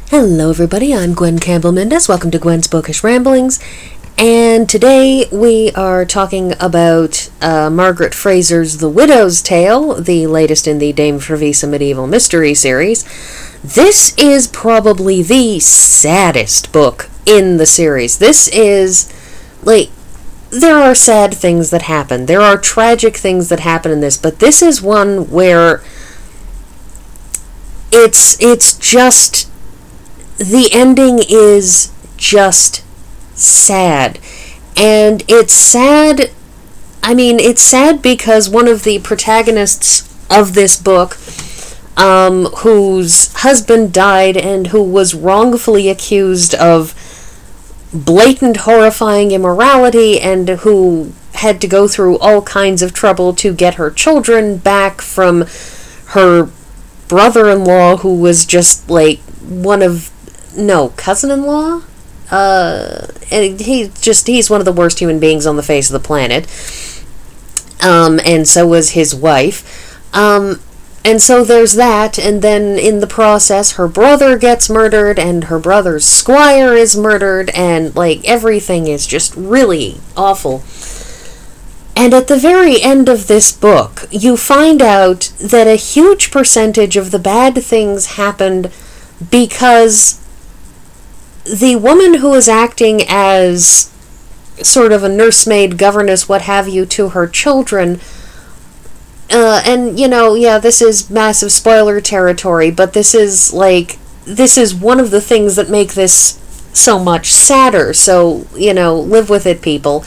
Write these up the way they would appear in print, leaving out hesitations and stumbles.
Hello everybody, I'm Gwen Campbell-Mindes. Welcome to Gwen's Bookish Ramblings. And today we are talking about Margaret Frazer's The Widow's Tale, the latest in the Dame Frevisse Medieval Mystery series. This is probably the saddest book in the series. This is, there are sad things that happen. There are tragic things that happen in this, but this is one where it's just... the ending is just sad. And it's sad, it's sad because one of the protagonists of this book, whose husband died and who was wrongfully accused of blatant, horrifying immorality and who had to go through all kinds of trouble to get her children back from her brother-in-law, who was just cousin-in-law? And he's one of the worst human beings on the face of the planet. And so was his wife. And so there's that, and then in the process, her brother gets murdered, and her brother's squire is murdered, and, everything is just really awful. And at the very end of this book, you find out that a huge percentage of the bad things happened because the woman who is acting as sort of a nursemaid, governess, what have you, to her children, this is massive spoiler territory, but this is one of the things that make this so much sadder, so, live with it, people,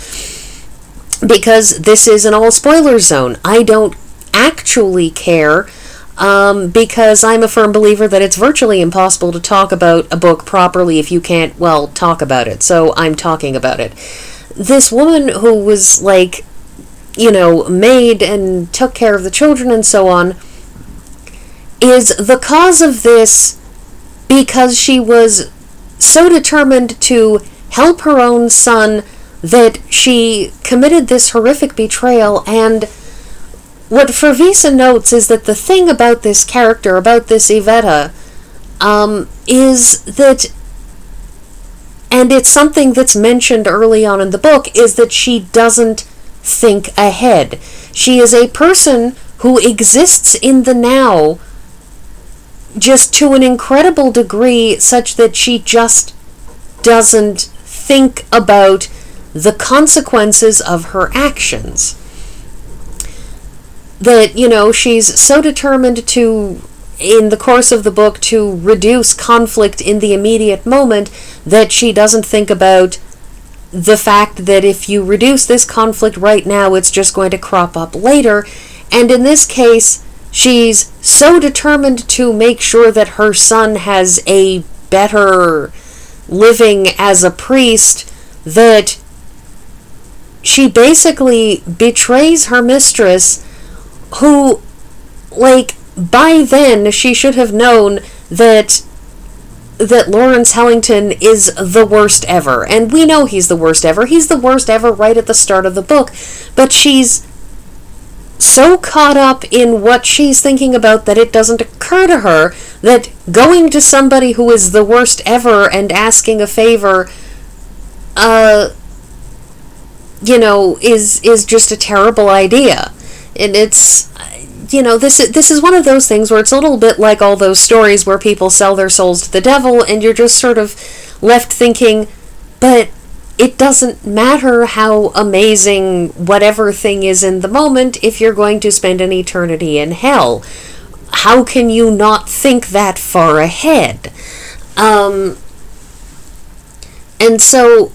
because this is an all spoiler zone. I don't actually care, because I'm a firm believer that it's virtually impossible to talk about a book properly if you can't, talk about it. So I'm talking about it. This woman who was, maid and took care of the children and so on, is the cause of this because she was so determined to help her own son that she committed this horrific betrayal. And what Frevisse notes is that the thing about this character, about this Iveta, is that, and it's something that's mentioned early on in the book, is that she doesn't think ahead. She is a person who exists in the now just to an incredible degree, such that she just doesn't think about the consequences of her actions. That, she's so determined to, in the course of the book, to reduce conflict in the immediate moment, that she doesn't think about the fact that if you reduce this conflict right now, it's just going to crop up later. And in this case, she's so determined to make sure that her son has a better living as a priest that she basically betrays her mistress, who, by then she should have known that Lawrence Hellington is the worst ever. And we know he's the worst ever. He's the worst ever right at the start of the book. But she's so caught up in what she's thinking about that it doesn't occur to her that going to somebody who is the worst ever and asking a favor, is just a terrible idea. And it's... this is one of those things where it's a little bit like all those stories where people sell their souls to the devil, and you're just sort of left thinking, but it doesn't matter how amazing whatever thing is in the moment if you're going to spend an eternity in hell. How can you not think that far ahead? And so,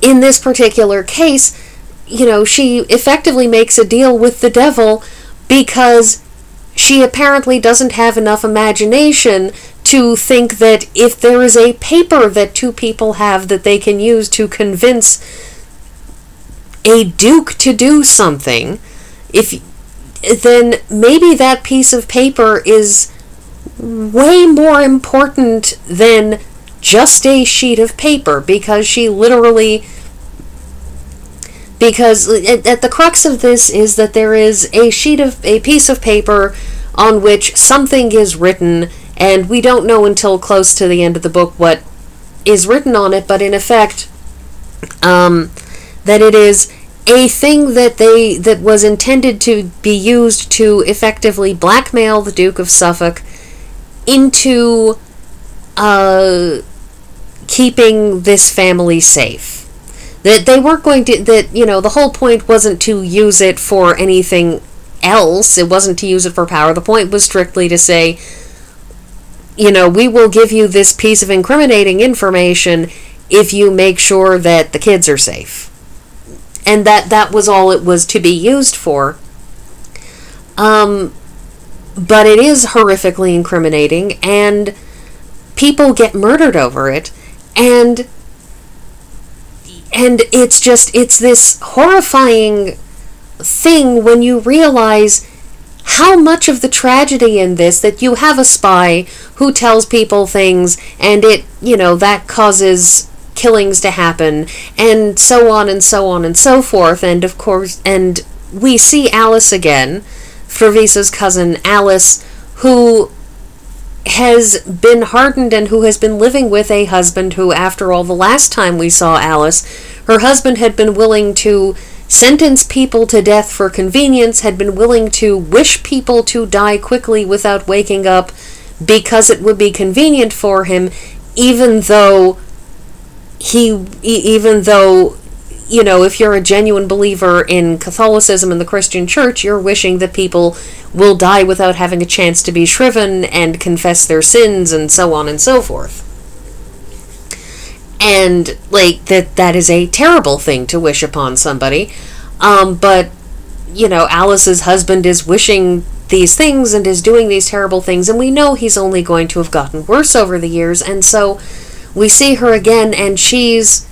in this particular case, she effectively makes a deal with the devil because she apparently doesn't have enough imagination to think that if there is a paper that two people have that they can use to convince a duke to do something, then maybe that piece of paper is way more important than just a sheet of paper, because she literally... Because at the crux of this is that there is a piece of paper on which something is written, And we don't know until close to the end of the book what is written on it, but in effect, that it is a thing that was intended to be used to effectively blackmail the Duke of Suffolk into keeping this family safe. That they weren't going to, the whole point wasn't to use it for anything else. It wasn't to use it for power. The point was strictly to say, we will give you this piece of incriminating information if you make sure that the kids are safe. And that was all it was to be used for. But it is horrifically incriminating, and people get murdered over it, and it's this horrifying thing when you realize how much of the tragedy in this, that you have a spy who tells people things, and that causes killings to happen, and so on and so on and so forth, and of course, and we see Alice again, Frevisse's cousin Alice, who has been hardened and who has been living with a husband who, after all, the last time we saw Alice, her husband had been willing to sentence people to death for convenience, had been willing to wish people to die quickly without waking up because it would be convenient for him, even though if you're a genuine believer in Catholicism and the Christian Church, you're wishing that people will die without having a chance to be shriven and confess their sins and so on and so forth. And, that is a terrible thing to wish upon somebody. But, Alice's husband is wishing these things and is doing these terrible things, and we know he's only going to have gotten worse over the years, and so we see her again, and she's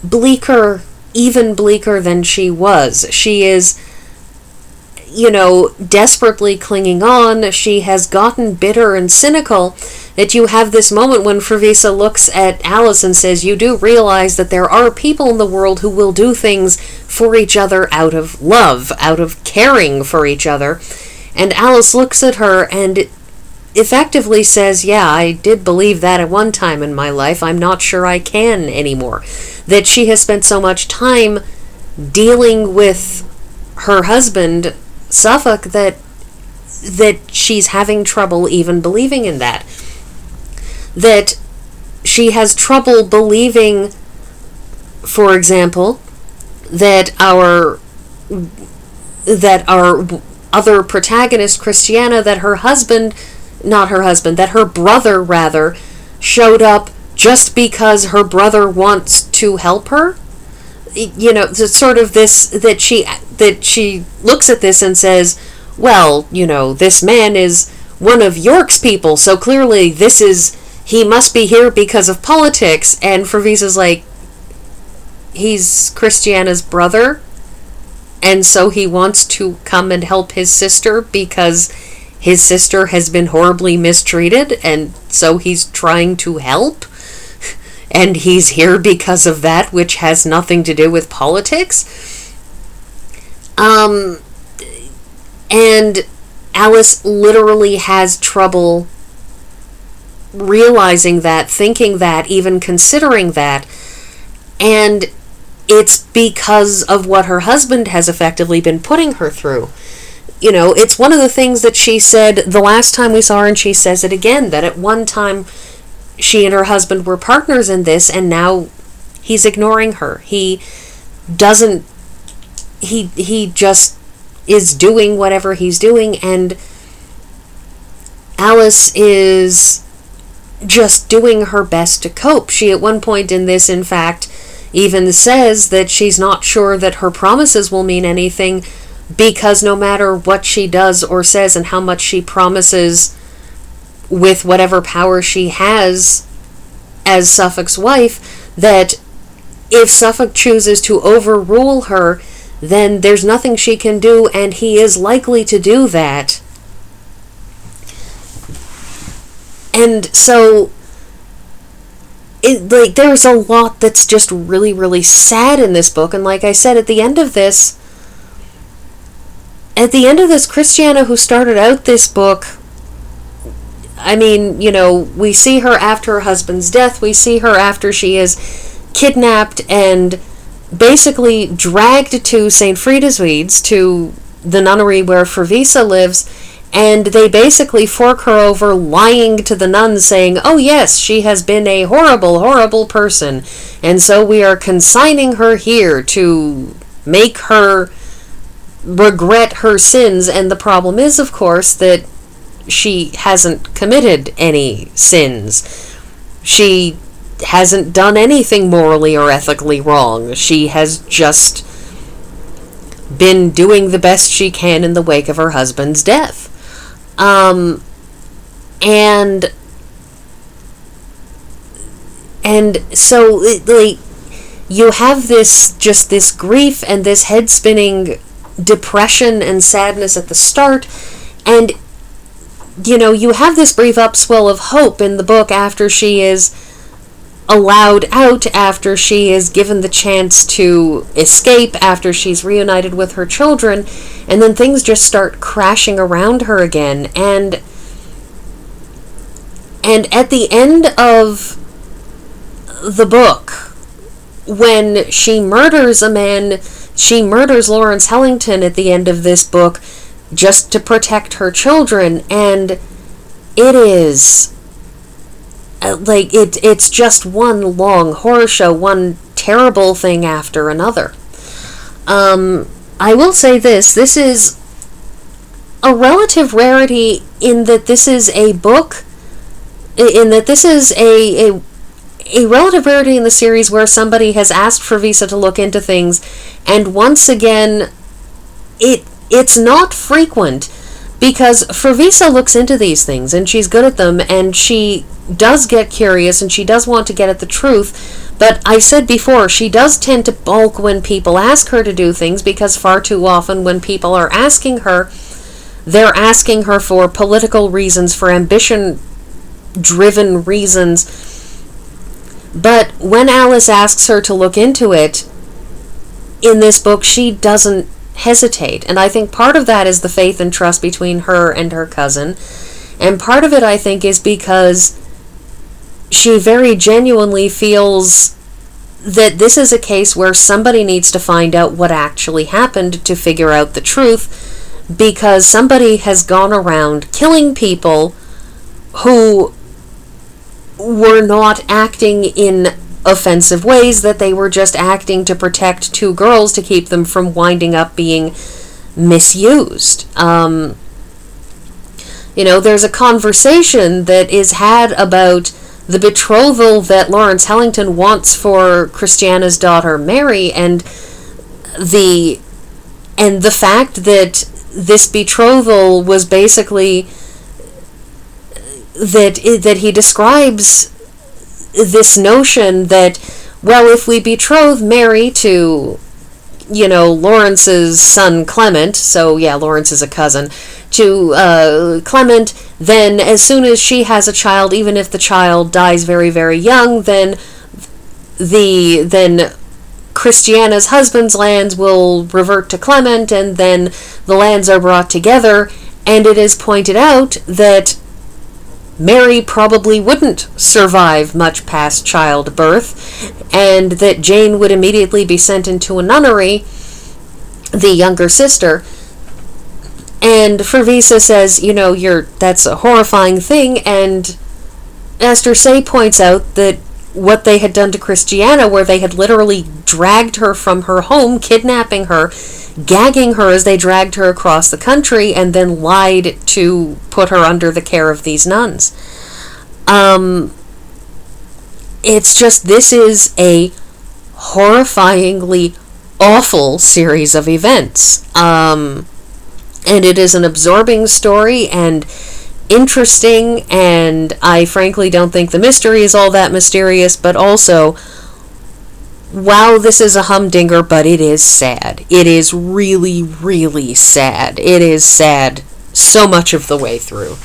bleaker, even bleaker than she was. She is, desperately clinging on. She has gotten bitter and cynical, that you have this moment when Frevisse looks at Alice and says, you do realize that there are people in the world who will do things for each other out of love, out of caring for each other. And Alice looks at her and effectively says, yeah, I did believe that at one time in my life. I'm not sure I can anymore. That she has spent so much time dealing with her husband, Suffolk, that she's having trouble even believing in that. That she has trouble believing, for example, that our other protagonist, Christiana, that her brother rather, showed up just because her brother wants to help her. It's sort of this, that she looks at this and says, well, this man is one of York's people, so clearly he must be here because of politics. And Frevisse's like, he's Christiana's brother, and so he wants to come and help his sister because his sister has been horribly mistreated, and so he's trying to help, and he's here because of that, which has nothing to do with politics. And Alice literally has trouble realizing that, thinking that, even considering that, and it's because of what her husband has effectively been putting her through. It's one of the things that she said the last time we saw her, and she says it again, that at one time she and her husband were partners in this, and now he's ignoring her. He just is doing whatever he's doing, and Alice is just doing her best to cope. She, at one point in this, in fact, even says that she's not sure that her promises will mean anything, because no matter what she does or says and how much she promises with whatever power she has as Suffolk's wife, that if Suffolk chooses to overrule her, then there's nothing she can do, and he is likely to do that. And so there's a lot that's just really, really sad in this book. And like I said, at the end of this, Christiana, who started out this book I mean, we see her after her husband's death. We see her after she is kidnapped and basically dragged to St. Frideswide, to the nunnery where Frevisse lives, and they basically fork her over, lying to the nuns, saying, oh yes, she has been a horrible, horrible person, and so we are consigning her here to make her regret her sins. And the problem is, of course, that she hasn't committed any sins. She hasn't done anything morally or ethically wrong. She has just been doing the best she can in the wake of her husband's death. And so, you have this grief and this head-spinning depression and sadness at the start, and you have this brief upswell of hope in the book after she is allowed out, after she is given the chance to escape, after she's reunited with her children, and then things just start crashing around her again. And at the end of the book, when she murders a man, she murders Lawrence Hellington at the end of this book just to protect her children, and it is it's just one long horror show, one terrible thing after another. I will say this is a relative rarity in that this is a book, in that this is a relative rarity in the series where somebody has asked Frevisse to look into things, and once again, it's not frequent, because Frevisse looks into these things, and she's good at them, and she does get curious, and she does want to get at the truth, but I said before, she does tend to balk when people ask her to do things, because far too often when people are asking her, they're asking her for political reasons, for ambition-driven reasons. But when Alice asks her to look into it, in this book, she doesn't hesitate. And I think part of that is the faith and trust between her and her cousin. And part of it, I think, is because she very genuinely feels that this is a case where somebody needs to find out what actually happened to figure out the truth, because somebody has gone around killing people who were not acting in offensive ways, that they were just acting to protect two girls to keep them from winding up being misused. There's a conversation that is had about the betrothal that Lawrence Hellington wants for Christiana's daughter Mary, and the fact that this betrothal was basically that he describes this notion that, well, if we betroth Mary to, Lawrence's son Clement, so yeah, Lawrence is a cousin, to Clement, then as soon as she has a child, even if the child dies very, very young, then Christiana's husband's lands will revert to Clement, and then the lands are brought together, and it is pointed out that Mary probably wouldn't survive much past childbirth, and that Jane would immediately be sent into a nunnery, the younger sister. And Frevisse says, that's a horrifying thing, and Esther Say points out that what they had done to Christiana, where they had literally dragged her from her home, kidnapping her, gagging her as they dragged her across the country, and then lied to put her under the care of these nuns. It's just, this is a horrifyingly awful series of events. And it is an absorbing story and interesting, and I frankly don't think the mystery is all that mysterious, but also, wow, this is a humdinger, but it is sad. It is really, really sad. It is sad so much of the way through.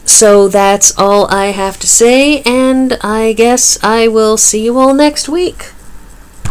So that's all I have to say, and I guess I will see you all next week.